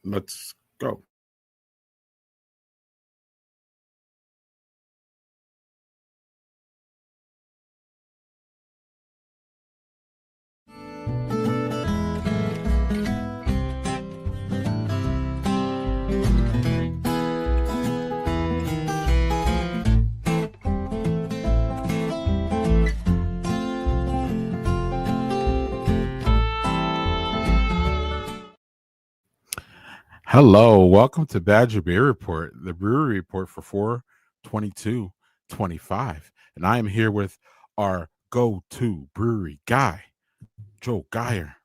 Let's go. Hello, welcome to Badger Beer Report, the brewery report for 4/22/25. And I am here with our go-to brewery guy, Joel Geyer.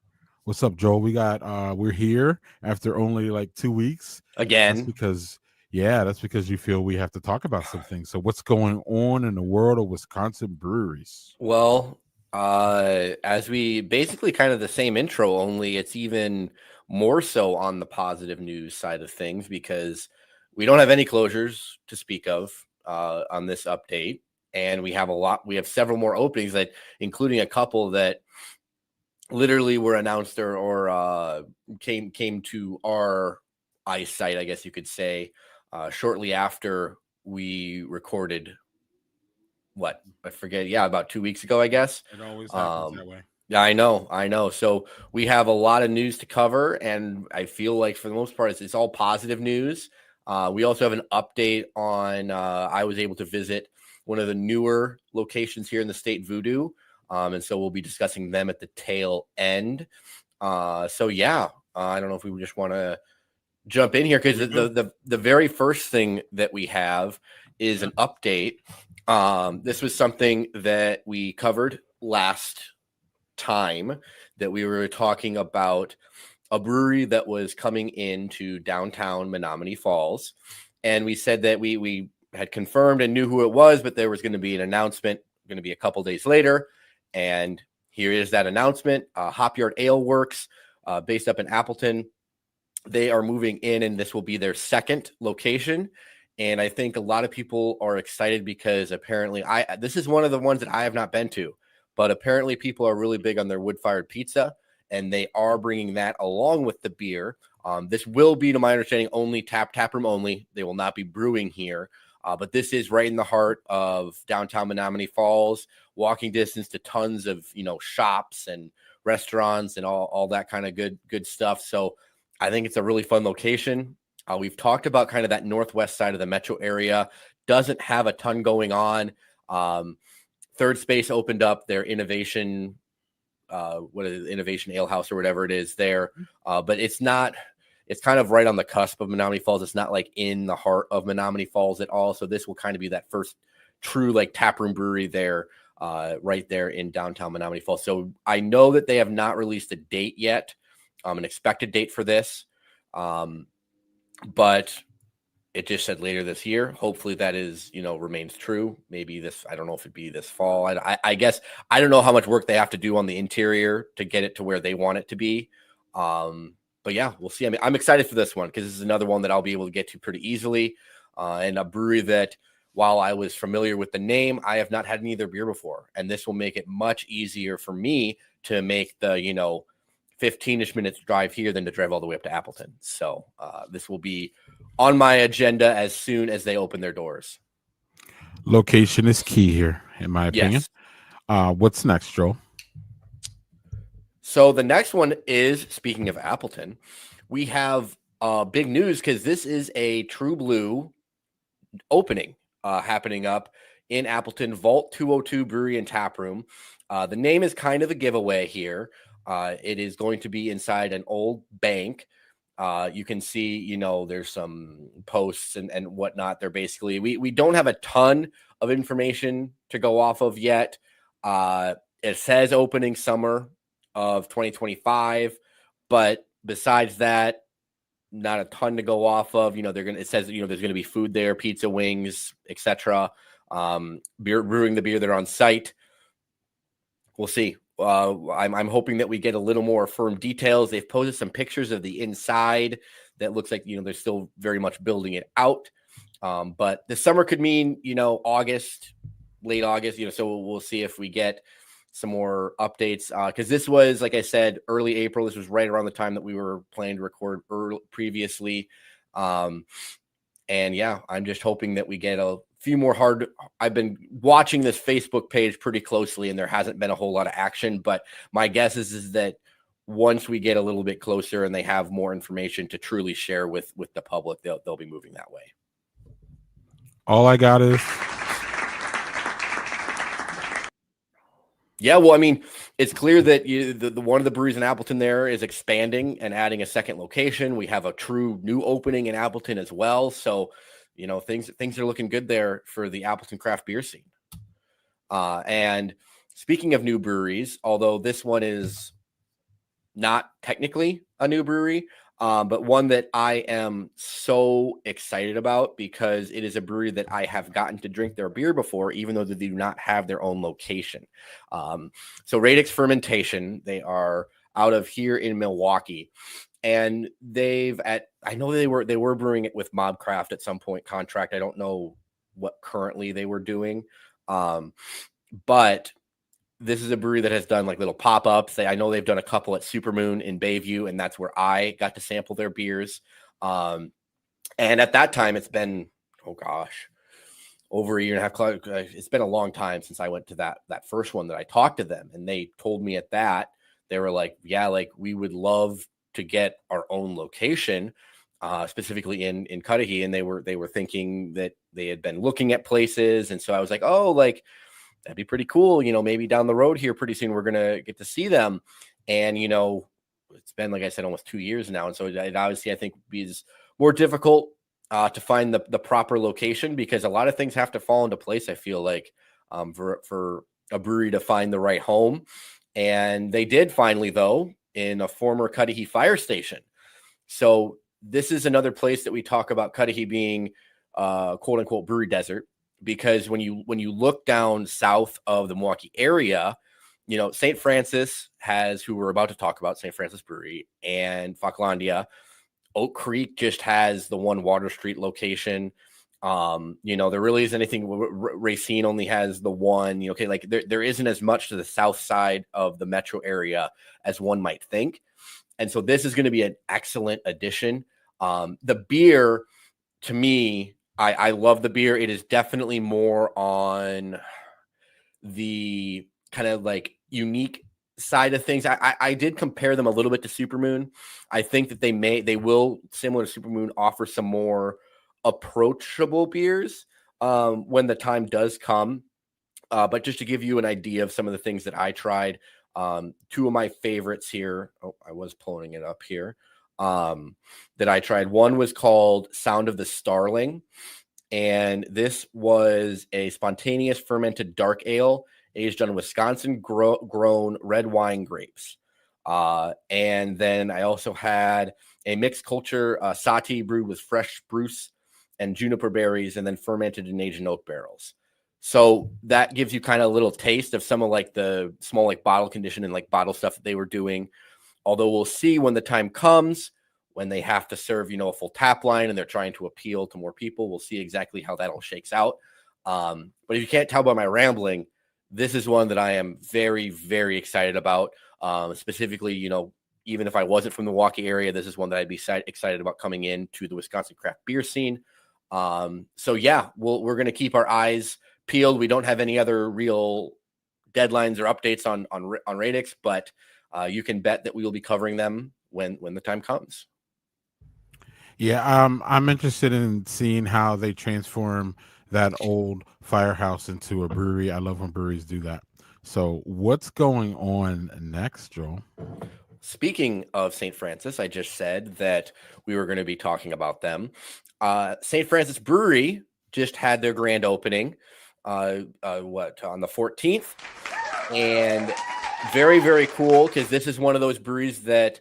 What's up, Joel? We're here after only like 2 weeks. That's Again. because you feel we have to talk about some things. So what's going on in the world of Wisconsin breweries? Well, as we basically kind of the same intro, only it's even more so on the positive news side of things because we don't have any closures to speak of on this update. And we have several more openings that, including a couple that literally were announced or came to our eyesight, I guess you could say, shortly after we recorded. What I forget, about 2 weeks ago, I guess. It always happens that way. Yeah, I know. So we have a lot of news to cover, and I feel like for the most part, it's all positive news. We also have an update on. I was able to visit one of the newer locations here in the state, Voodoo, and so we'll be discussing them at the tail end. I don't know if we just want to jump in here because the very first thing that we have is an update. This was something that we covered last time, that we were talking about a brewery that was coming into downtown Menominee Falls. And we said that we had confirmed and knew who it was, but there was going to be an announcement going to be a couple days later. And here is that announcement. Hop Yard Ale Works, based up in Appleton. They are moving in, and this will be their second location. And I think a lot of people are excited because apparently this is one of the ones that I have not been to, but apparently people are really big on their wood-fired pizza, and they are bringing that along with the beer. This will be, to my understanding, only tap room only. They will not be brewing here, but this is right in the heart of downtown Menominee Falls, walking distance to tons of shops and restaurants and all that kind of good stuff. So I think it's a really fun location. We've talked about kind of that northwest side of the metro area. Doesn't have a ton going on. Third Space opened up their innovation, Innovation Ale House or whatever it is there. But it's kind of right on the cusp of Menominee Falls. It's not like in the heart of Menominee Falls at all. So this will kind of be that first true like taproom brewery there, right there in downtown Menominee Falls. So I know that they have not released a date yet, an expected date for this. But it just said later this year. Hopefully that remains true. Maybe I don't know if it'd be this fall. I guess I don't know how much work they have to do on the interior to get it to where they want it to be. But yeah, we'll see. I mean, I'm excited for this one because this is another one that I'll be able to get to pretty easily. And a brewery that, while I was familiar with the name, I have not had any of their beer before. And this will make it much easier for me to make the, 15-ish minutes drive here than to drive all the way up to Appleton. So this will be on my agenda as soon as they open their doors. Location is key here, in my opinion. Yes. What's next, Joe? So the next one is, speaking of Appleton, we have big news because this is a True Blue opening happening up in Appleton, Vault 202 Brewery and Tap Room. The name is kind of a giveaway here. It is going to be inside an old bank. You can see, there's some posts and whatnot. They're basically, we don't have a ton of information to go off of yet. It says opening summer of 2025, but besides that, not a ton to go off of. It says, there's going to be food there, pizza, wings, etc. Brewing the beer there on site. We'll see. I'm hoping that we get a little more firm details. They've posted some pictures of the inside that looks like, they're still very much building it out. But the summer could mean, August, late August, so we'll see if we get some more updates, because this was, like I said, early April. This was right around the time that we were planning to record previously. And yeah, I'm just hoping that we get a few more I've been watching this Facebook page pretty closely, and there hasn't been a whole lot of action, but my guess is that once we get a little bit closer and they have more information to truly share with the public, they'll be moving that way. All I got is, yeah, well, I mean, it's clear that the one of the breweries in Appleton there is expanding and adding a second location. We have a true new opening in Appleton as well. So, things are looking good there for the Appleton craft beer scene. And speaking of new breweries, although this one is not technically a new brewery, but one that I am so excited about because it is a brewery that I have gotten to drink their beer before, even though they do not have their own location. So Radix Fermentation, they are out of here in Milwaukee, and I know they were brewing it with Mobcraft at some point contract. I don't know what currently they were doing, but this is a brewery that has done like little pop-ups. I know they've done a couple at Supermoon in Bayview, and that's where I got to sample their beers. And at that time, it's been, over a year and a half. It's been a long time since I went to that first one that I talked to them, and they told me at that, they were like, yeah, like we would love to get our own location, specifically in Cudahy. And they were thinking that they had been looking at places. And so I was like, oh, like, that'd be pretty cool. Maybe down the road here pretty soon, we're going to get to see them. And, it's been, like I said, almost 2 years now. And so it obviously, I think, is more difficult to find the proper location, because a lot of things have to fall into place, I feel like, for a brewery to find the right home. And they did finally, though, in a former Cudahy fire station. So this is another place that we talk about Cudahy being quote unquote brewery desert. Because when you look down south of the Milwaukee area, St. Francis has, who we're about to talk about, St. Francis Brewery, and Falklandia. Oak Creek just has the one Water Street location. There really isn't anything. Racine only has the one. There isn't as much to the south side of the metro area as one might think. And so this is going to be an excellent addition. The beer, to me, I love the beer. It is definitely more on the kind of like unique side of things. I did compare them a little bit to Supermoon. I think that they will, similar to Supermoon, offer some more approachable beers when the time does come. But just to give you an idea of some of the things that I tried, two of my favorites here. Oh, I was pulling it up here. That I tried. One was called Sound of the Starling, and this was a spontaneous fermented dark ale aged on Wisconsin grown red wine grapes. And then I also had a mixed culture sati brewed with fresh spruce and juniper berries, and then fermented and aged in oak barrels. So that gives you kind of a little taste of some of like the small like bottle condition and like bottle stuff that they were doing. Although we'll see when the time comes, when they have to serve, a full tap line and they're trying to appeal to more people. We'll see exactly how that all shakes out. But if you can't tell by my rambling, this is one that I am very, very excited about. Specifically, even if I wasn't from the Milwaukee area, this is one that I'd be excited about coming into the Wisconsin craft beer scene. So yeah, we're going to keep our eyes peeled. We don't have any other real deadlines or updates on Radix, but you can bet that we will be covering them when the time comes. Yeah, I'm interested in seeing how they transform that old firehouse into a brewery. I love when breweries do that. So what's going on next, Joel? Speaking of St. Francis, I just said that we were going to be talking about them. St. Francis Brewery just had their grand opening on the 14th, and very, very cool, because this is one of those breweries that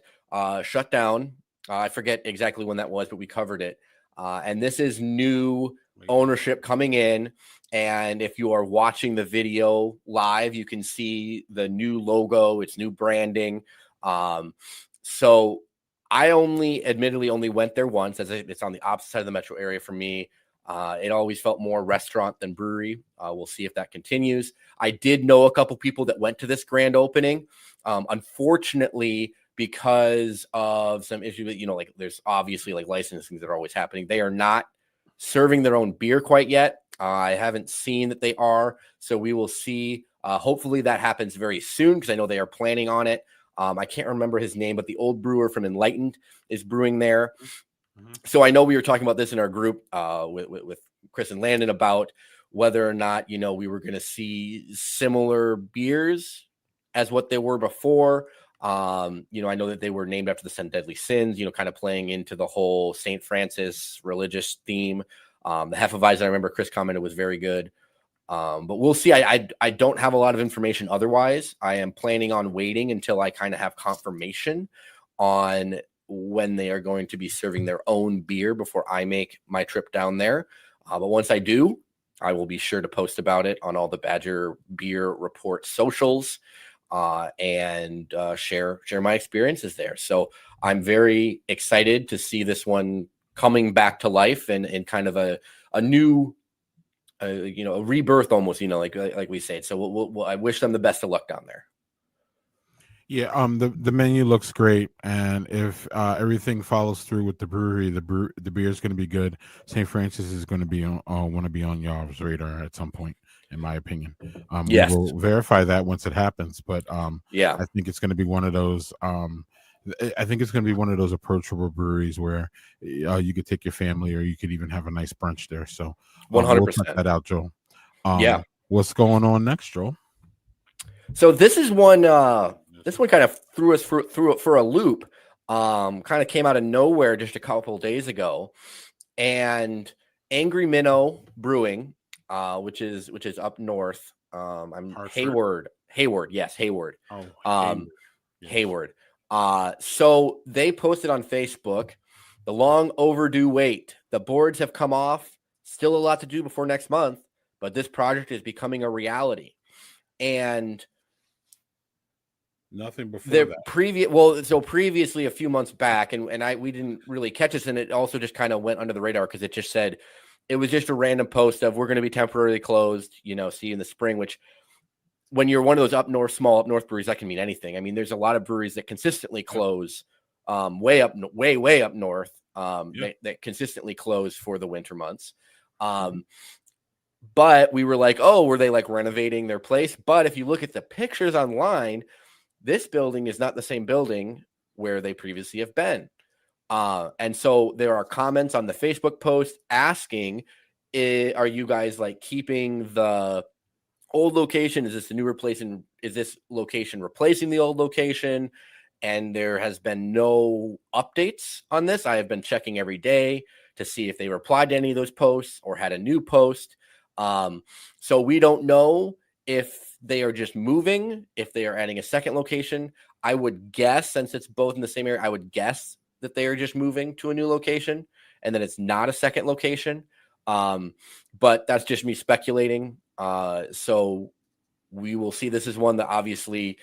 shut down. I forget exactly when that was, but we covered it. And this is new ownership coming in. And if you are watching the video live, you can see the new logo, it's new branding. So I admittedly only went there once, as it's on the opposite side of the metro area for me. It always felt more restaurant than brewery. We'll see if that continues. I did know a couple people that went to this grand opening. Unfortunately, because of some issue with, like there's obviously like licensing that are always happening. They are not serving their own beer quite yet. I haven't seen that they are. So we will see. Hopefully that happens very soon because I know they are planning on it. I can't remember his name, but the old brewer from Enlightened is brewing there. Mm-hmm. So I know we were talking about this in our group with Chris and Landon about whether or not, we were going to see similar beers as what they were before. I know that they were named after the 10 Deadly Sins, kind of playing into the whole St. Francis religious theme. The Hefeweizen, I remember Chris commented, was very good. But we'll see. I don't have a lot of information otherwise. I am planning on waiting until I kind of have confirmation on when they are going to be serving their own beer before I make my trip down there. But once I do, I will be sure to post about it on all the Badger Beer Report socials and share my experiences there. So I'm very excited to see this one coming back to life and kind of a new a rebirth almost, like we say. So I wish them the best of luck down there. Yeah, the menu looks great, and if everything follows through with the brewery, the beer is going to be good. St. Francis is going to be want to be on y'all's radar at some point, in my opinion. Yes. We will verify that once it happens, but yeah, I think it's going to be one of those. I think it's going to be one of those approachable breweries where you could take your family, or you could even have a nice brunch there. So 100%. We'll check that out, Joel. Yeah. What's going on next, Joel? So this is one. This one kind of threw us for a loop. Kind of came out of nowhere just a couple days ago, and Angry Minnow Brewing, which is up north. I'm Hartford? Hayward. Yes, Hayward. Oh, Hayward. So they posted on Facebook, the long overdue wait. The boards have come off. Still a lot to do before next month, but this project is becoming a reality. And nothing before that. So previously a few months back, and we didn't really catch this, and it also just kind of went under the radar because it just said it was just a random post of we're going to be temporarily closed, see you in the spring, which when you're one of those small up north breweries, that can mean anything. I mean, there's a lot of breweries that consistently close way up north that consistently close for the winter months. But we were like, oh, were they like renovating their place? But if you look at the pictures online, this building is not the same building where they previously have been. And so there are comments on the Facebook post asking, are you guys like keeping the old location? Is this the new replacing? Is this location replacing the old location? And there has been no updates on this. I have been checking every day to see if they replied to any of those posts or had a new post. So we don't know if they are just moving, if they are adding a second location. I would guess, since it's both in the same area, I would guess that they are just moving to a new location and that it's not a second location. But that's just me speculating. So we will see. This is one that obviously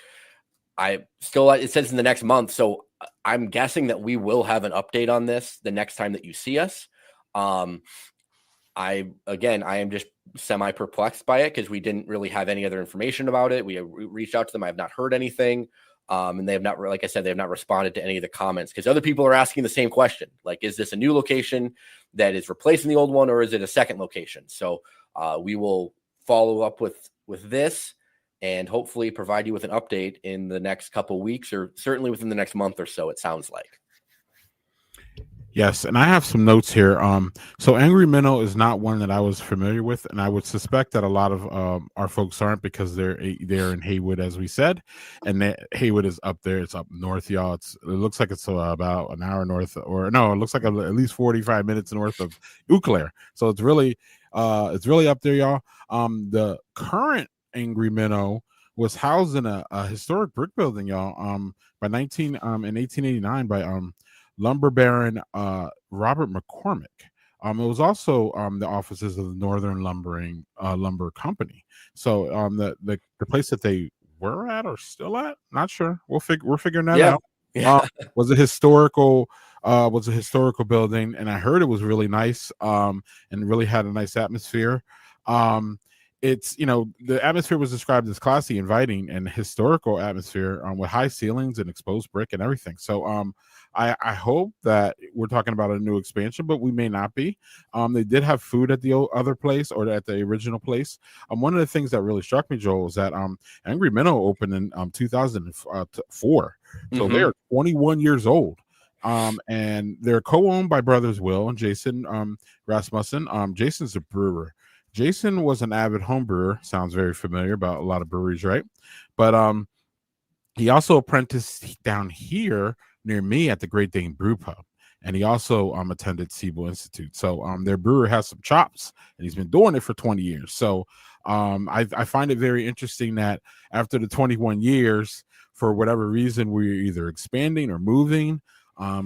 it says in the next month. So I'm guessing that we will have an update on this the next time that you see us. I am just semi perplexed by it because we didn't really have any other information about it. We reached out to them. I have not heard anything. And they have not, like I said, they have not responded to any of the comments because other people are asking the same question. Like, is this a new location that is replacing the old one, or is it a second location? So we will follow up with this and hopefully provide you with an update in the next couple of weeks, or certainly within the next month or so, it sounds like. Yes, and I have some notes here. So Angry Minnow is not one that I was familiar with, and I would suspect that a lot of our folks aren't because they're in Haywood, as we said, and Haywood is up there. It's up north, y'all. It looks like it's about an hour north, or no, it looks like at least 45 minutes north of Eau Claire. So it's really up there, y'all. The current Angry Minnow was housed in a historic brick building, y'all. In 1889 by lumber baron Robert McCormick. It was also the offices of the Northern Lumber Company. So the place that they were at or still at, not sure. We're figuring that out. Yeah. Was a historical was a historical building, and I heard it was really nice, and really had a nice atmosphere. Um, it's, the atmosphere was described as classy, inviting, and historical atmosphere, with high ceilings and exposed brick and everything. So I hope that we're talking about a new expansion, but we may not be. They did have food at the other place, or at the original place. One of the things that really struck me, Joel, was that Angry Minnow opened in 2004, so they Mm-hmm. are 21 years old. And they're co-owned by brothers Will and Jason Rasmussen. Jason's a brewer. Jason was an avid home brewer. Sounds very familiar about a lot of breweries, right? But he also apprenticed down here near me at the Great Dane Brew Pub. And he also attended Siebel Institute. So their brewer has some chops, and he's been doing it for 20 years. So I find it very interesting that after the 21 years, for whatever reason, we're either expanding or moving.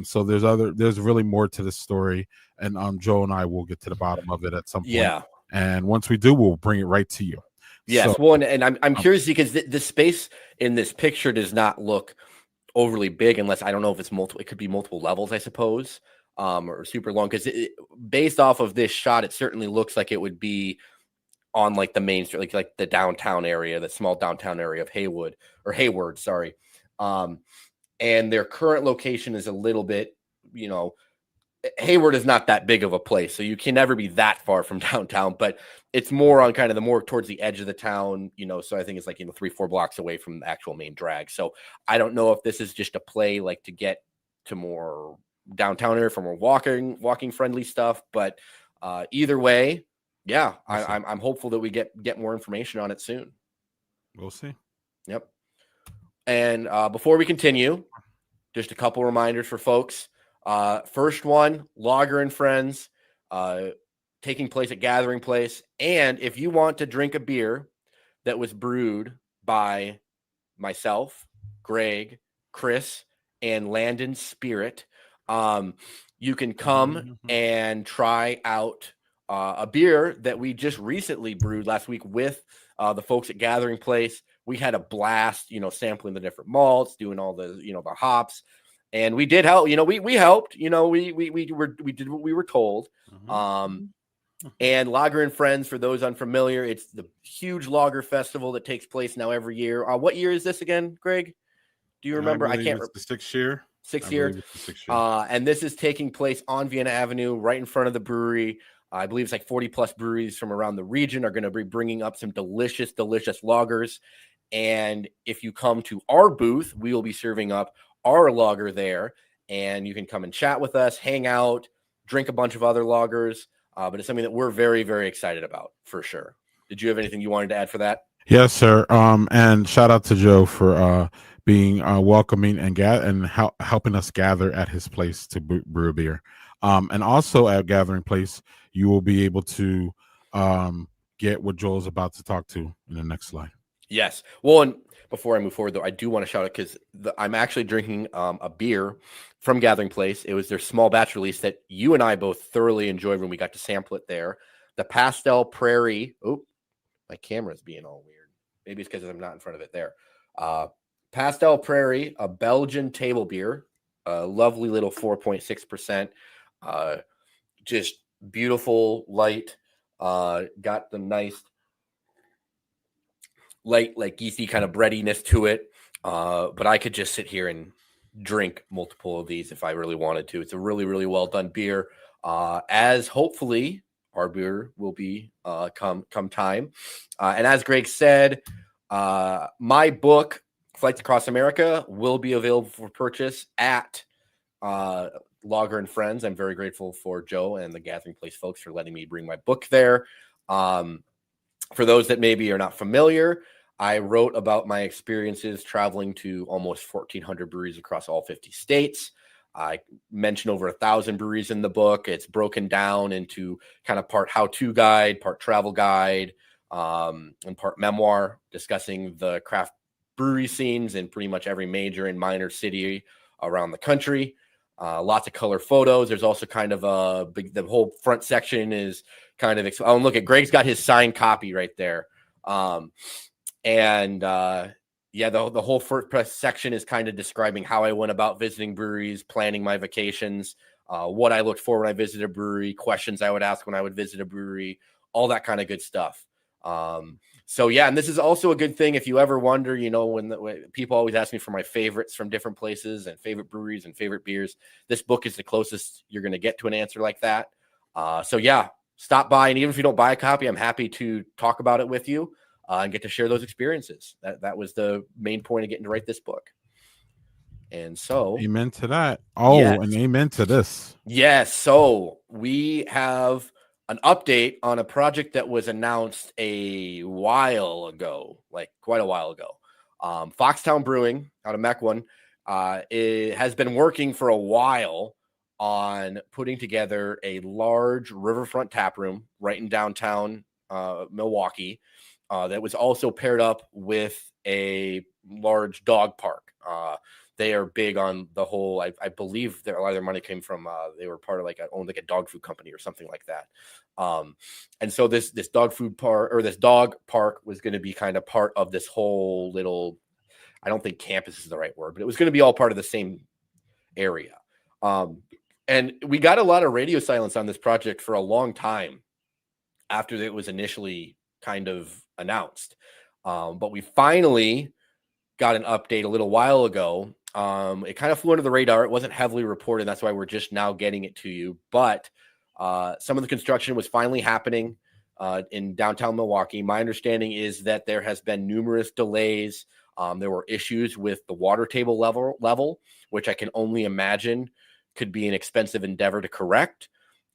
So there's really more to this story. And Joel and I will get to the bottom of it at some point. Yeah. And once we do, we'll bring it right to you. Yes. So, Well, and I'm curious because the space in this picture does not look overly big, unless I don't know if it's multiple. It could be multiple levels, I suppose, or super long. Because based off of this shot, it certainly looks like it would be on like the main street, like the downtown area, the small downtown area of Hayward. Sorry. And their current location is a little bit, Hayward is not that big of a place, so you can never be that far from downtown, but it's more on kind of the more towards the edge of the town, so I think it's like, 3-4 blocks away from the actual main drag. So I don't know if this is just a play like to get to more downtown area for more walking friendly stuff, but either way, yeah, I'm hopeful that we get more information on it soon. We'll see. Yep. And before we continue, just a couple reminders for folks. First one, Lager and Friends, taking place at Gathering Place. And if you want to drink a beer that was brewed by myself, Greg, Chris, and Landon Spirit, you can come and try out a beer that we just recently brewed last week with the folks at Gathering Place. We had a blast, sampling the different malts, doing all the, the hops. And we did help, we helped, we did what we were told. And Lager and Friends, for those unfamiliar, it's the huge lager festival that takes place now every year. What year is this again, Greg? Do you remember? I can't remember. The 6th year. 6th year. And this is taking place on Vienna Avenue, right in front of the brewery. I believe it's like 40 plus breweries from around the region are going to be bringing up some delicious, delicious lagers. And if you come to our booth, we will be serving up our lager there, and you can come and chat with us, hang out, drink a bunch of other lagers. But it's something that we're very, very excited about for sure. Did you have anything you wanted to add for that? Yes, sir. And shout out to Joe for being welcoming and helping us gather at his place to brew a beer. And also at Gathering Place, you will be able to get what Joel's about to talk to in the next slide. Yes. Well, and before I move forward, though, I do want to shout out because I'm actually drinking a beer from Gathering Place. It was their small batch release that you and I both thoroughly enjoyed when we got to sample it there. The Pastel Prairie. Oh, my camera's being all weird. Maybe it's because I'm not in front of it there. Pastel Prairie, a Belgian table beer, a lovely little 4.6%. Just beautiful, light. Got the nice light, like geesy kind of breadiness to it. But I could just sit here and drink multiple of these if I really wanted to. It's a really, really well done beer. As hopefully our beer will be come time. And as Greg said, my book, Flights Across America, will be available for purchase at Lager and Friends. I'm very grateful for Joe and the Gathering Place folks for letting me bring my book there. For those that maybe are not familiar, I wrote about my experiences traveling to almost 1,400 breweries across all 50 states. I mentioned over 1,000 breweries in the book. It's broken down into kind of part how-to guide, part travel guide, and part memoir, discussing the craft brewery scenes in pretty much every major and minor city around the country. Lots of color photos. There's also kind of the whole front section is kind of, look at Greg's got his signed copy right there. Yeah, the whole first press section is kind of describing how I went about visiting breweries, planning my vacations, what I looked for when I visited a brewery, questions I would ask when I would visit a brewery, all that kind of good stuff. So yeah, and this is also a good thing if you ever wonder, when people always ask me for my favorites from different places and favorite breweries and favorite beers, this book is the closest you're going to get to an answer like that. So yeah, stop by, and even if you don't buy a copy, I'm happy to talk about it with you. And get to share those experiences. That was the main point of getting to write this book. And so, Amen to that. yes, Oh, and amen to this. yes. So we have an update on a project that was announced a while ago, like quite a while ago. Foxtown Brewing out of Mequon it has been working for a while on putting together a large riverfront tap room right in downtown Milwaukee. That was also paired up with a large dog park. They are big on the whole. I believe a lot of their money came from. They were part of owned like a dog food company or something like that. And so this dog food park or this dog park was going to be kind of part of this whole little. I don't think campus is the right word, but it was going to be all part of the same area. And we got a lot of radio silence on this project for a long time after it was initially kind of announced. But we finally got an update a little while ago. It kind of flew under the radar. It wasn't heavily reported. That's why we're just now getting it to you. But some of the construction was finally happening in downtown Milwaukee. My understanding is that there has been numerous delays. There were issues with the water table level, which I can only imagine could be an expensive endeavor to correct.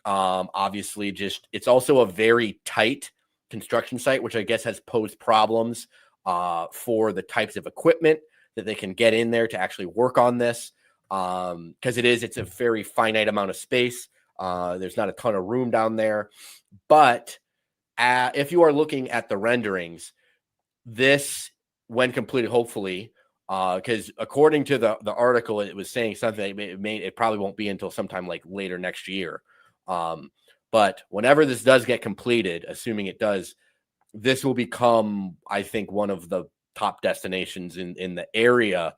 Obviously, it's also a very tight construction site, which I guess has posed problems for the types of equipment that they can get in there to actually work on this. Because it's a very finite amount of space. There's not a ton of room down there. But if you are looking at the renderings, this, when completed, hopefully, because according to the article, it was saying something it probably won't be until sometime like later next year. But whenever this does get completed, assuming it does, this will become, I think, one of the top destinations in the area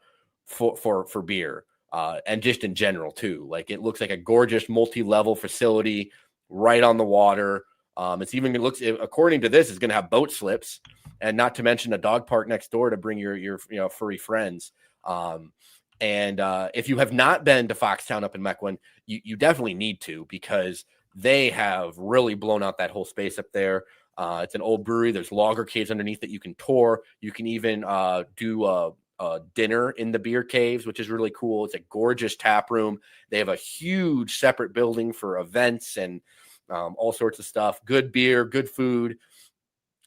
for beer, and just in general too. Like, it looks like a gorgeous multi-level facility right on the water. It looks, according to this, is going to have boat slips, and not to mention a dog park next door to bring your furry friends. And if you have not been to Foxtown up in Mequon, you definitely need to, because they have really blown out that whole space up there. It's an old brewery. There's logger caves underneath that you can tour. You can even do a dinner in the beer caves, which is really cool. It's a gorgeous tap room. They have a huge separate building for events and all sorts of stuff. Good beer, good food,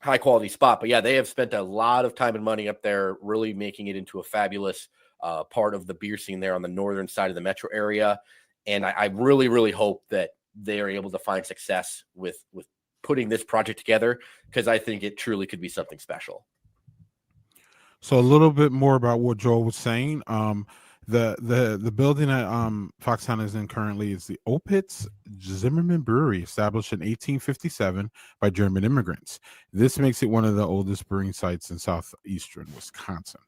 high quality spot. But yeah, they have spent a lot of time and money up there, really making it into a fabulous part of the beer scene there on the northern side of the metro area. And I really, really hope that they are able to find success with putting this project together, because I think it truly could be something special. So a little bit more about what Joel was saying. The building that Foxtown is in currently is the Opitz Zimmerman Brewery, established in 1857 by German immigrants. This makes it one of the oldest brewing sites in southeastern Wisconsin.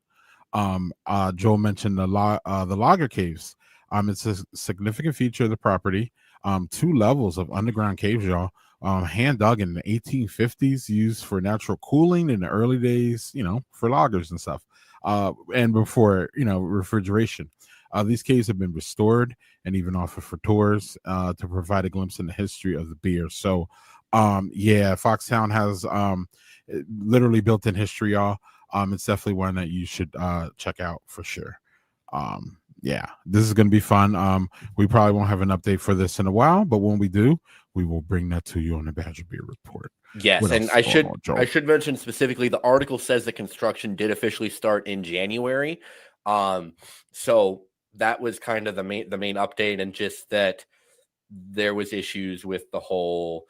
Joel mentioned the logger caves. It's a significant feature of the property. 2 levels of underground caves, y'all. Hand dug in the 1850s, used for natural cooling in the early days, for loggers and stuff, and before, refrigeration. These caves have been restored and even offered for tours to provide a glimpse in the history of the beer. So, Foxtown has literally built-in history, y'all. It's definitely one that you should check out for sure. This is going to be fun. We probably won't have an update for this in a while, but when we do, we will bring that to you on the Badger Beer Report. Yes, and I should mention specifically, the article says the construction did officially start in January. So that was kind of the main update, and just that there was issues with the whole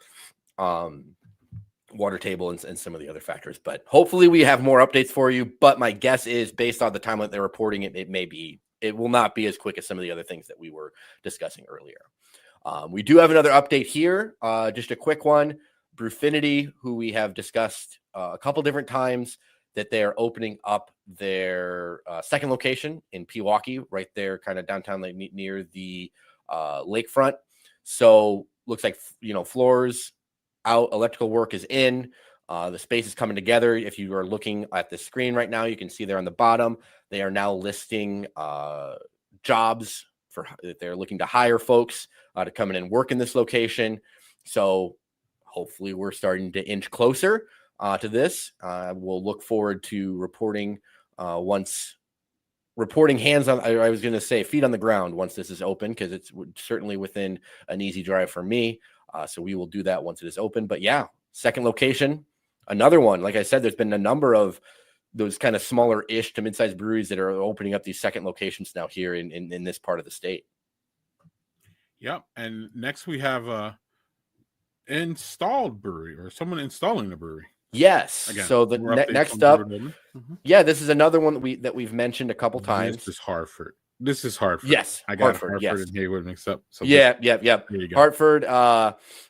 water table and some of the other factors. But hopefully we have more updates for you. But my guess is, based on the time that they're reporting it, it will not be as quick as some of the other things that we were discussing earlier. We do have another update here, just a quick one. Brewfinity, who we have discussed a couple different times, that they are opening up their second location in Pewaukee, right there, kind of downtown, like near the lakefront. So looks like, floors out, electrical work is in. The space is coming together. If you are looking at the screen right now, you can see there on the bottom, they are now listing jobs for that they're looking to hire folks to come in and work in this location. So hopefully we're starting to inch closer to this. We'll look forward to reporting hands on, I was going to say feet on the ground once this is open, because it's certainly within an easy drive for me. So we will do that once it is open. But yeah, second location, another one. Like I said, there's been a number of those kind of smaller-ish to mid-sized breweries that are opening up these second locations now here in this part of the state. Yep. And next we have a installed brewery, or someone installing the brewery. Yes. Again, so the next up, yeah, this is another one that we've mentioned a couple times. This is Hartford. Yes, I got Hartford and Haywood mixed up. So yep. Hartford.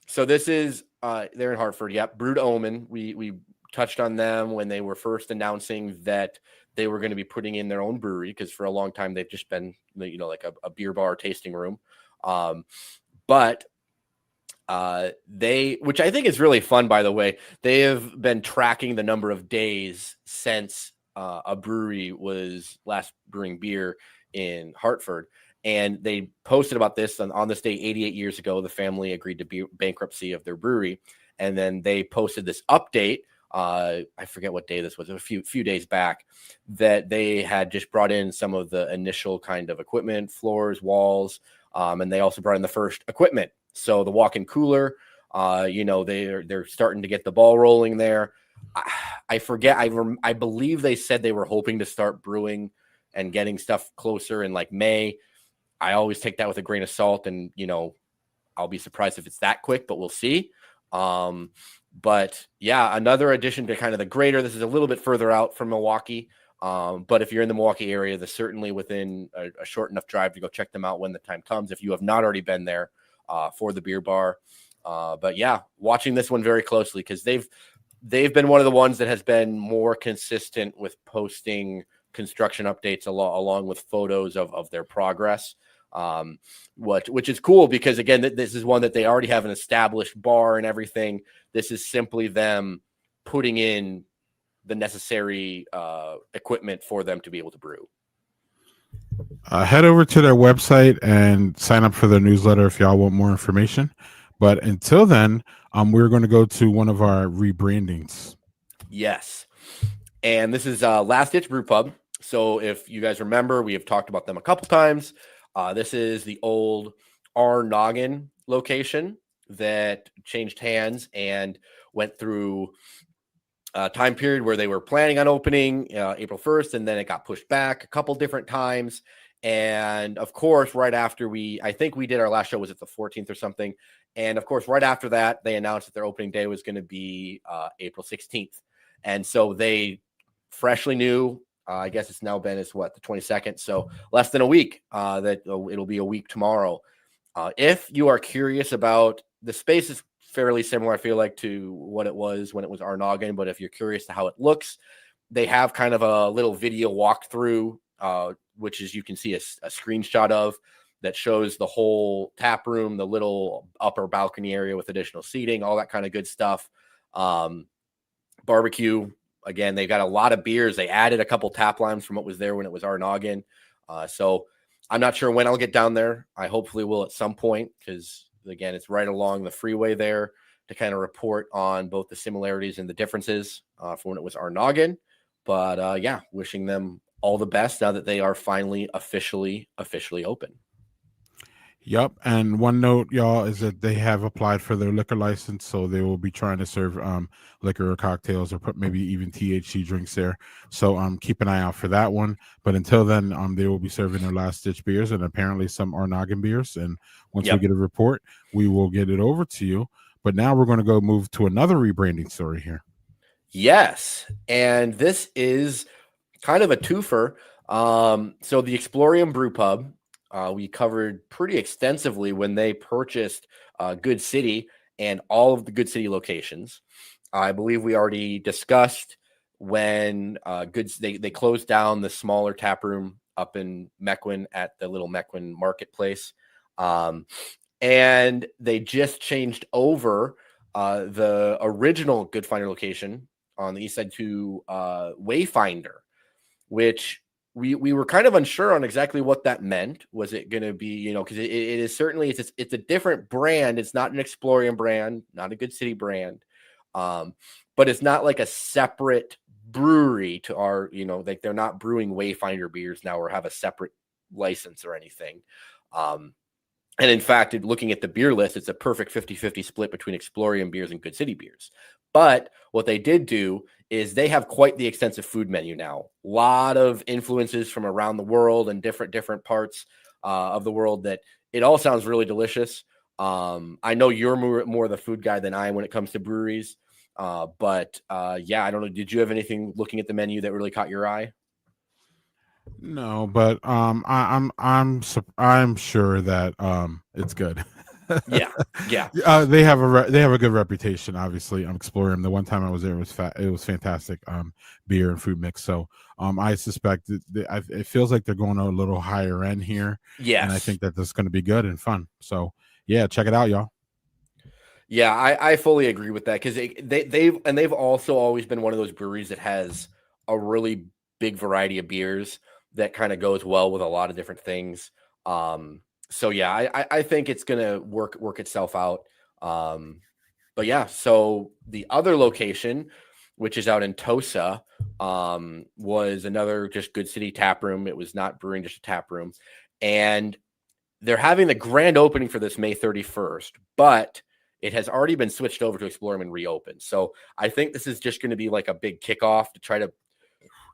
So this is they're in Hartford. Yep. Brewed Omen. We touched on them when they were first announcing that they were going to be putting in their own brewery, because for a long time they've just been, like a beer bar tasting room. But which I think is really fun, by the way, they have been tracking the number of days since a brewery was last brewing beer in Hartford. And they posted about this on this day 88 years ago. The family agreed to bankruptcy of their brewery. And then they posted this update. I forget what day this was, a few days back, that they had just brought in some of the initial kind of equipment, floors, walls, and they also brought in the first equipment. So the walk-in cooler, they're starting to get the ball rolling there. I forget. I believe they said they were hoping to start brewing and getting stuff closer in like May. I always take that with a grain of salt, and I'll be surprised if it's that quick, but we'll see. But yeah, another addition to kind of the greater. This is a little bit further out from Milwaukee, but if you're in the Milwaukee area, they're certainly within a short enough drive to go check them out when the time comes, if you have not already been there for the beer bar. But yeah, watching this one very closely, because they've been one of the ones that has been more consistent with posting construction updates along with photos of their progress. Which is cool, because again, this is one that they already have an established bar and everything. This is simply them putting in the necessary equipment for them to be able to brew. Head over to their website and sign up for their newsletter if y'all want more information. But until then, we're going to go to one of our rebrandings. Yes. And this is Last Ditch Brew Pub. So if you guys remember, we have talked about them a couple times. This is the old R Noggin location that changed hands and went through a time period where they were planning on opening April 1st, and then it got pushed back a couple different times. And of course, right after I think we did our last show, was it the 14th or something? And of course, right after that, they announced that their opening day was going to be April 16th. And so they freshly knew, I guess it's now been, the 22nd. So less than a week, that it'll be a week tomorrow. If you are curious about, the space is fairly similar, I feel like, to what it was when it was R Noggin. But if you're curious to how it looks, they have kind of a little video walkthrough, which is, you can see a screenshot of, that shows the whole tap room, the little upper balcony area with additional seating, all that kind of good stuff. Barbecue. Again, they got a lot of beers. They added a couple tap lines from what was there when it was R Noggin. So I'm not sure when I'll get down there. I hopefully will at some point, because again, it's right along the freeway there, to kind of report on both the similarities and the differences from when it was R Noggin. But yeah, wishing them all the best now that they are finally officially open. Yep. And one note, y'all, is that they have applied for their liquor license, so they will be trying to serve liquor or cocktails, or put maybe even THC drinks there. So keep an eye out for that one. But until then, they will be serving their Last Ditch beers, and apparently some R Noggin beers. And once we get a report, we will get it over to you. But now we're going to go move to another rebranding story here. Yes. And this is kind of a twofer. So the Explorium Brew Pub, we covered pretty extensively when they purchased Good City and all of the Good City locations. I believe we already discussed when they closed down the smaller tap room up in Mequon at the little Mequon marketplace. And they just changed over the original Good Finder location on the east side to Wayfinder, which we were kind of unsure on exactly what that meant. Was it going to be, because it is certainly, it's a different brand. It's not an Explorium brand, not a Good City brand, but it's not like a separate brewery to our, like they're not brewing Wayfinder beers now or have a separate license or anything. And in fact, looking at the beer list, it's a perfect 50-50 split between Explorium beers and Good City beers. But what they did do is they have quite the extensive food menu now. A lot of influences from around the world and different parts of the world that it all sounds really delicious. I know you're more the food guy than I am when it comes to breweries. But yeah, I don't know. Did you have anything looking at the menu that really caught your eye? No, but I'm sure that it's good. Yeah. They have a good reputation. Obviously, I'm Explorium. The one time I was there, it was fantastic. Beer and food mix. So I suspect it feels like they're going a little higher end here. Yes. And I think that this is going to be good and fun. So yeah, check it out, y'all. Yeah, I fully agree with that because they've also always been one of those breweries that has a really big variety of beers that kind of goes well with a lot of different things. So yeah, I think it's gonna work itself out. But yeah, so the other location, which is out in Tosa, was another just Good City tap room. It was not brewing, just a tap room, and they're having the grand opening for this May 31st, but it has already been switched over to Explorium and reopened. So I think this is just going to be like a big kickoff to try to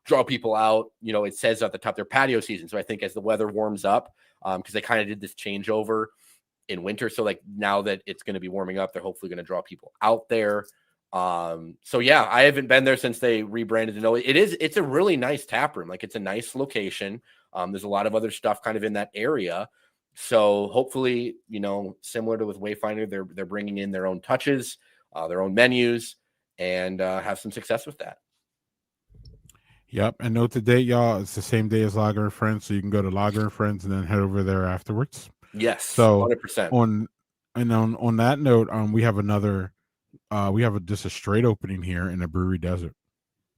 draw people out. It says at the top their patio season. So I think as the weather warms up, because they kind of did this changeover in winter. So like now that it's going to be warming up, they're hopefully going to draw people out there. So yeah, I haven't been there since they rebranded. It's a really nice tap room. Like it's a nice location. There's a lot of other stuff kind of in that area. So hopefully, similar to with Wayfinder, they're bringing in their own touches, their own menus, and have some success with that. Yep, and note the date, y'all. It's the same day as Lager and Friends, so you can go to Lager and Friends and then head over there afterwards. Yes, So 100%. on that note, we have another, just a straight opening here in the Brewery Desert.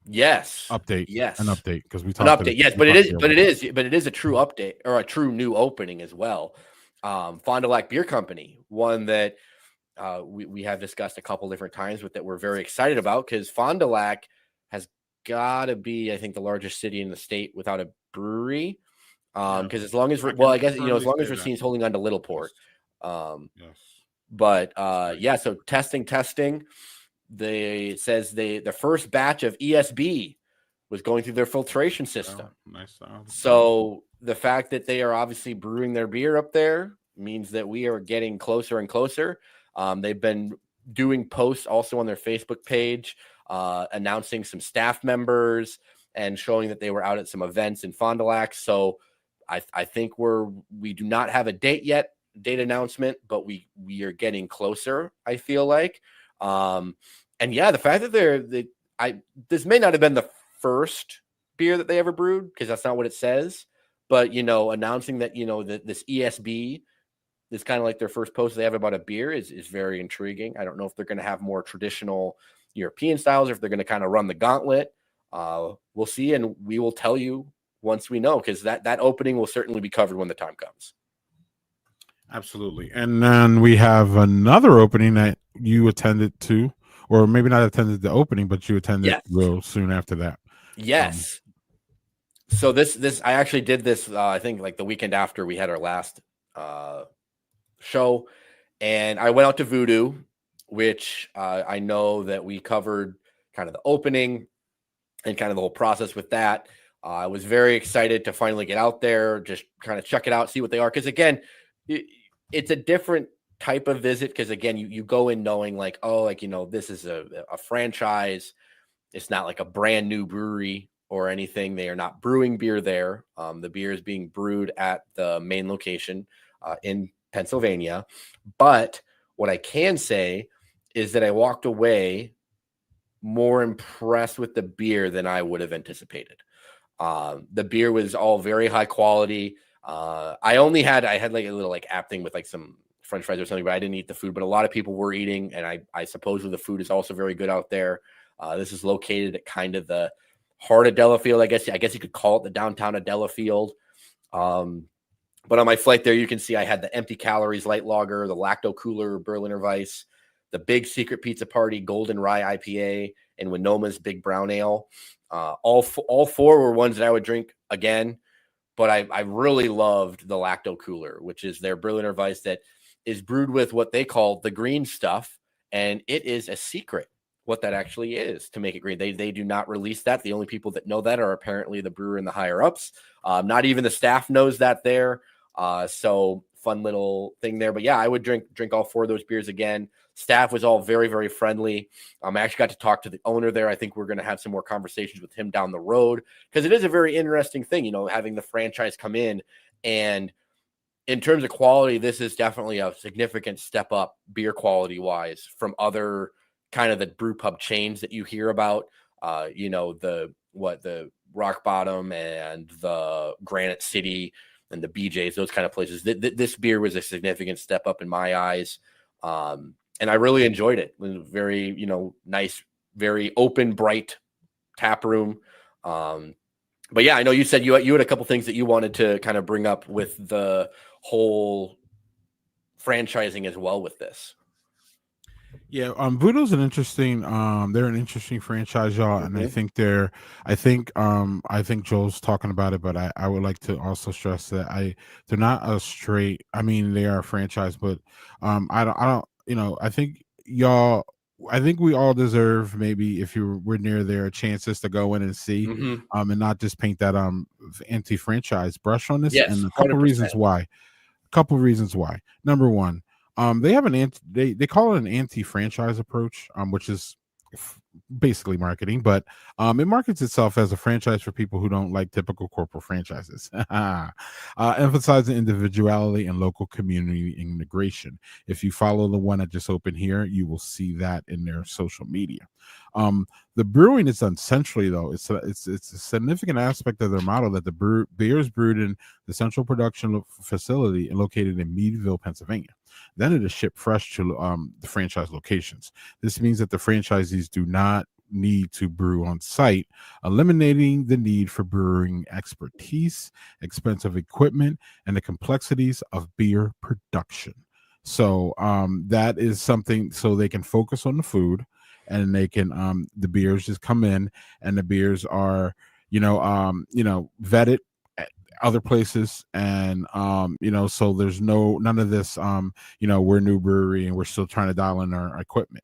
Yes. Update. Yes. An update because we talked. An update. Yes, but it is a true Mm-hmm. update or a true new opening as well. Fond du Lac Beer Company, one that we have discussed a couple different times, but that we're very excited about because Fond du Lac has got to be, I think, the largest city in the state without a brewery. Because as long as as long as Racine's holding on to Littleport. Yes. But yeah, so testing. The first batch of ESB was going through their filtration system. Nice. So the fact that they are obviously brewing their beer up there means that we are getting closer and closer. They've been doing posts also on their Facebook page, announcing some staff members and showing that they were out at some events in Fond du Lac. So I think we do not have a date announcement, but we are getting closer, I feel like. And yeah, the fact that this may not have been the first beer that they ever brewed because that's not what it says, but announcing that that this ESB is kind of like their first post they have about a beer is very intriguing. I don't know if they're going to have more traditional European styles or if they're going to kind of run the gauntlet. We'll see, and we will tell you once we know, because that opening will certainly be covered when the time comes. Absolutely. And then we have another opening that you attended to, or maybe not attended the opening, but you attended real soon after that. Yes. So this I actually did this I think like the weekend after we had our last show, and I went out to Voodoo, which I know that we covered kind of the opening and kind of the whole process with that. I was very excited to finally get out there, just kind of check it out, see what they are. Because again, it's a different type of visit. Because again, you go in knowing like, oh, like, this is a franchise. It's not like a brand new brewery or anything. They are not brewing beer there. The beer is being brewed at the main location in Pennsylvania. But what I can say is that I walked away more impressed with the beer than I would have anticipated. The beer was all very high quality. I had like a little like app thing with like some French fries or something, but I didn't eat the food. But a lot of people were eating, and I suppose the food is also very good out there. This is located at kind of the heart of Delafield. I guess you could call it the downtown of Delafield. But on my flight there, you can see I had the empty calories light lager, the lacto cooler Berliner Weiss, the big secret pizza party golden rye IPA, and Winoma's big brown ale. All four were ones that I would drink again, but I really loved the lacto cooler, which is their Berliner Weiss that is brewed with what they call the green stuff, and it is a secret what that actually is to make it green. They do not release that. The only people that know that are apparently the brewer and the higher ups. Not even the staff knows that there. So fun little thing there. But yeah, I would drink all four of those beers again. Staff was all very, very friendly. I actually got to talk to the owner there. I think we're going to have some more conversations with him down the road because it is a very interesting thing, having the franchise come in. And in terms of quality, this is definitely a significant step up beer quality wise from other kind of the brew pub chains that you hear about. The Rock Bottom and the Granite City and the BJ's, those kind of places. This beer was a significant step up in my eyes. And I really enjoyed it. It was very, nice, very open, bright tap room. But yeah, I know you said you had a couple things that you wanted to kind of bring up with the whole franchising as well with this. Yeah, Voodoo's an interesting they're an interesting franchise, y'all, and I think Joel's talking about it, but I would like to also stress that they're not a straight, I mean they are a franchise, but I don't I think y'all, I think we all deserve, maybe if we're near there, chances to go in and see and not just paint that anti-franchise brush on this. Yes, and a 100%. couple reasons why. Number one, they have they call it an anti-franchise approach, which is basically marketing, but it markets itself as a franchise for people who don't like typical corporate franchises, emphasizing individuality and local community integration. If you follow the one that just opened here, you will see that in their social media. The brewing is done centrally, though. It's a significant aspect of their model that the beer is brewed in the central production facility located in Meadville, Pennsylvania. Then it is shipped fresh to the franchise locations. This means that the franchisees do not need to brew on site, eliminating the need for brewing expertise, expensive equipment, and the complexities of beer production. So that is something, so they can focus on the food, and they can the beers just come in, and the beers are vetted other places, and so there's none of this we're a new brewery and we're still trying to dial in our equipment.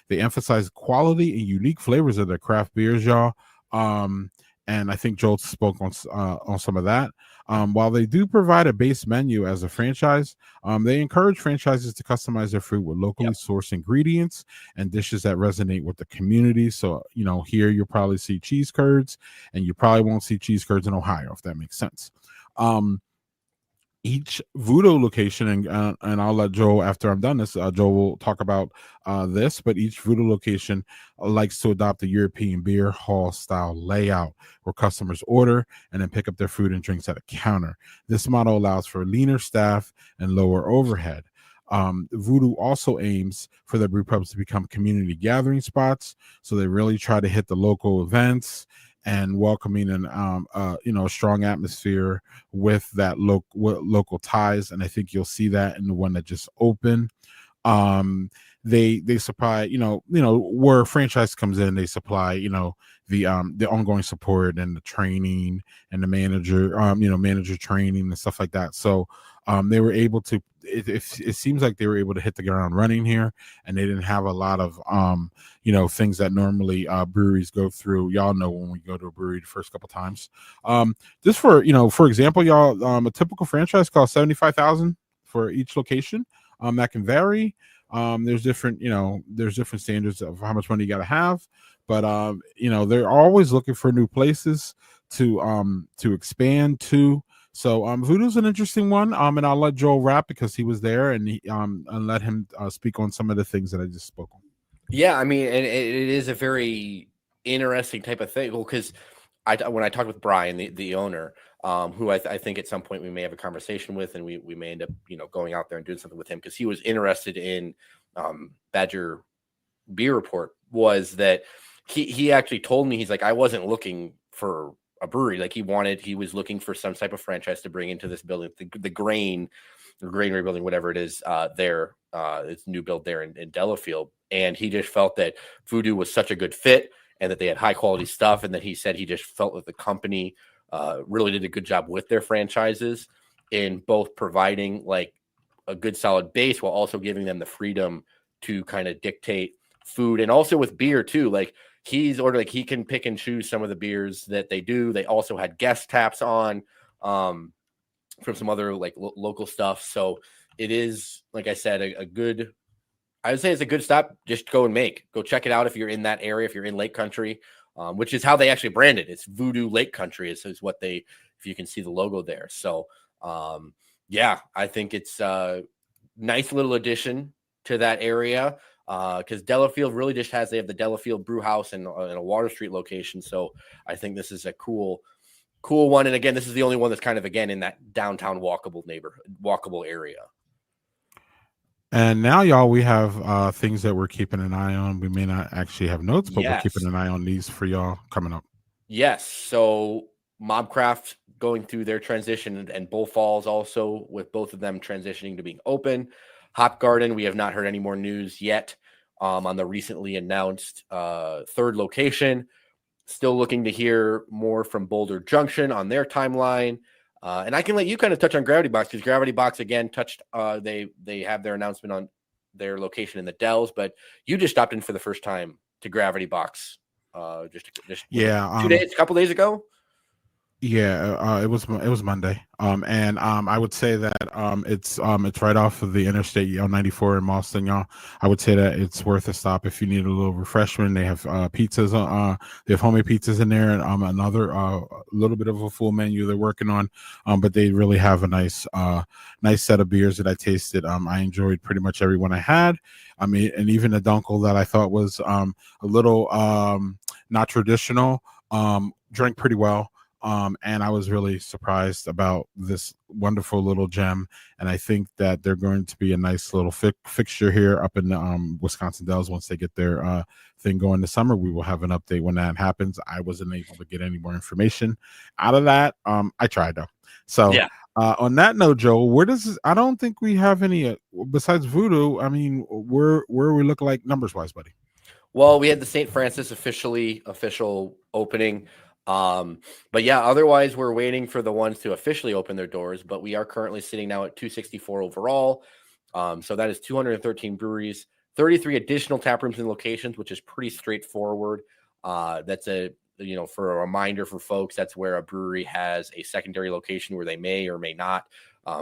They emphasize quality and unique flavors of their craft beers, y'all. And I think Joel spoke on some of that. While they do provide a base menu as a franchise, they encourage franchises to customize their food with locally sourced ingredients and dishes that resonate with the community. So, here you'll probably see cheese curds, and you probably won't see cheese curds in Ohio, if that makes sense. Each Voodoo location, and I'll let Joel, after I'm done this, Joel will talk about this, but each Voodoo location likes to adopt a European beer hall style layout where customers order and then pick up their food and drinks at a counter. This model allows for leaner staff and lower overhead. Voodoo also aims for the brew pubs to become community gathering spots, so they really try to hit the local events and welcoming and a strong atmosphere with that local ties. And I think you'll see that in the one that just opened. They supply, where a franchise comes in, they supply, the ongoing support and the training and the manager, manager training and stuff like that. So they were able to, it seems like they were able to hit the ground running here, and they didn't have a lot of things that normally breweries go through. Y'all know when we go to a brewery the first couple times, just for example, y'all, a typical franchise costs $75,000 for each location. That can vary. There's different standards of how much money you got to have, but they're always looking for new places to expand to. So Voodoo's an interesting one, and I'll let Joel wrap because he was there, and let him speak on some of the things that I just spoke on. Yeah, I mean, and it is a very interesting type of thing. Well, because when I talked with Brian, the owner, who I think at some point we may have a conversation with, and we may end up going out there and doing something with him because he was interested in Badger Beer Report. Was that he actually told me, he's like, I wasn't looking for a brewery. Like he was looking for some type of franchise to bring into this building, the grain or granary building, whatever it is, there. It's new build there in Delafield. And he just felt that Voodoo was such a good fit and that they had high quality stuff. And that he said he just felt that the company really did a good job with their franchises in both providing like a good solid base while also giving them the freedom to kind of dictate food, and also with beer too. Like he's ordered, like he can pick and choose some of the beers that they do. They also had guest taps on from some other like local stuff. So it is, like I said, a good, I would say it's a good stop. Just go check it out if you're in that area, if you're in Lake Country, which is how they actually brand it. It's Voodoo Lake Country is what they, if you can see the logo there. So yeah, I think it's a nice little addition to that area because Delafield really just they have the Delafield Brew House and a Water Street location. So I think this is a cool one. And again, this is the only one that's kind of, again, in that downtown walkable area. And now, y'all, we have things that we're keeping an eye on. We may not actually have notes, but we're keeping Yes. an eye on these for y'all coming up. Yes. So Mobcraft going through their transition, and Bull Falls also, with both of them transitioning to being open. Hop Garden, we have not heard any more news yet on the recently announced third location. Still looking to hear more from Boulder Junction on their timeline. And I can let you kind of touch on Gravity Box, because Gravity Box again touched. They have their announcement on their location in the Dells, but you just stopped in for the first time to Gravity Box. Just Yeah, 2 days, a couple days ago. Yeah, it was Monday. And I would say that it's right off of the interstate 94 in Boston, y'all. I would say that it's worth a stop if you need a little refreshment. They have pizzas, they have homemade pizzas in there, and another little bit of a full menu they're working on. But they really have a nice set of beers that I tasted. I enjoyed pretty much every one I had. I mean, and even the Dunkel that I thought was a little not traditional, drank pretty well. And I was really surprised about this wonderful little gem. And I think that they're going to be a nice little fixture here up in the Wisconsin Dells once they get their thing going this summer. We will have an update when that happens. I wasn't able to get any more information out of that. I tried though. So Yeah. On that note, Joe, I don't think we have any besides Voodoo. I mean, where we look like numbers wise, buddy? Well, we had the St. Francis official opening. But yeah, otherwise we're waiting for the ones to officially open their doors, but we are currently sitting now at 264 overall. So that is 213 breweries, 33 additional tap rooms and locations, which is pretty straightforward. That's for a reminder for folks, that's where a brewery has a secondary location where they may or may not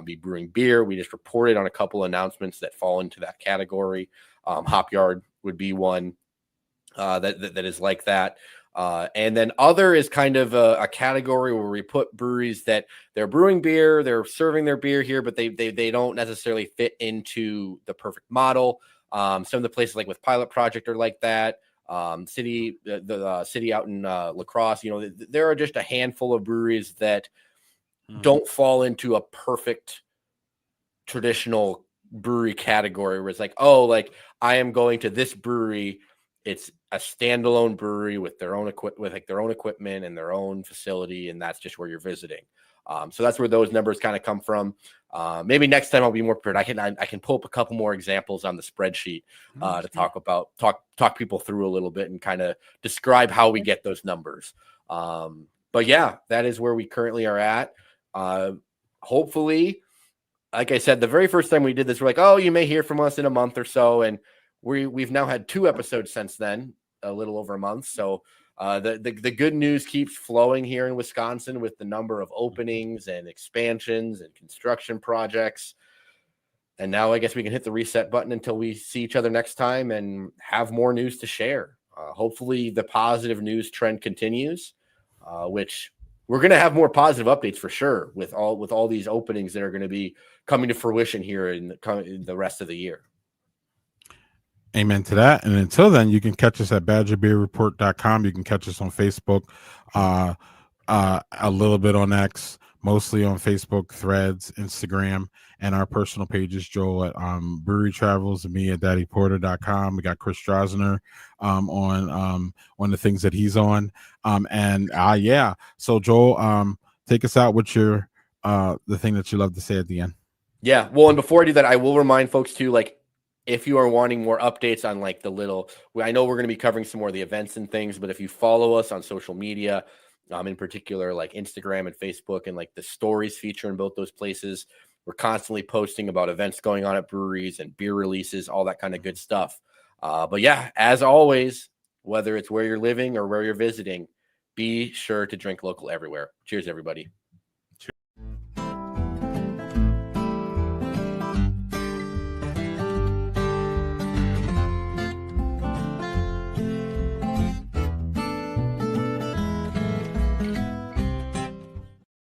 be brewing beer. We just reported on a couple announcements that fall into that category. Hop Yard would be one that is like that. And then other is kind of a category where we put breweries that they're brewing beer, they're serving their beer here, but they don't necessarily fit into the perfect model. Some of the places like with Pilot Project are like that. City out in La Crosse, there are just a handful of breweries that don't fall into a perfect traditional brewery category where it's like, oh, like I am going to this brewery. It's a standalone brewery with their own equipment and their own facility, and that's just where you're visiting. So that's where those numbers kind of come from. Maybe next time I'll be more prepared. I can pull up a couple more examples on the spreadsheet to talk people through a little bit and kind of describe how we get those numbers. But yeah, that is where we currently are at. Hopefully, like I said, the very first time we did this, we're like, oh, you may hear from us in a month or so, and we've now had 2 episodes since then, a little over a month. So the good news keeps flowing here in Wisconsin with the number of openings and expansions and construction projects. And now I guess we can hit the reset button until we see each other next time and have more news to share. Hopefully the positive news trend continues, which we're going to have more positive updates for sure with all these openings that are going to be coming to fruition here in the rest of the year. Amen to that. And until then, you can catch us at badgerbeerreport.com. You can catch us on Facebook, uh, a little bit on X, mostly on Facebook, Threads, Instagram, and our personal pages. Joel at Brewery Travels, and me at daddyporter.com. We got Chris Strasner on the things that he's on. Yeah. So Joel, take us out with your the thing that you love to say at the end. Yeah. Well, and before I do that, I will remind folks too, like, if you are wanting more updates on like I know we're going to be covering some more of the events and things, but if you follow us on social media, in particular like Instagram and Facebook, and like the stories feature in both those places, we're constantly posting about events going on at breweries and beer releases, all that kind of good stuff. But yeah, as always, whether it's where you're living or where you're visiting, be sure to drink local everywhere. Cheers, everybody.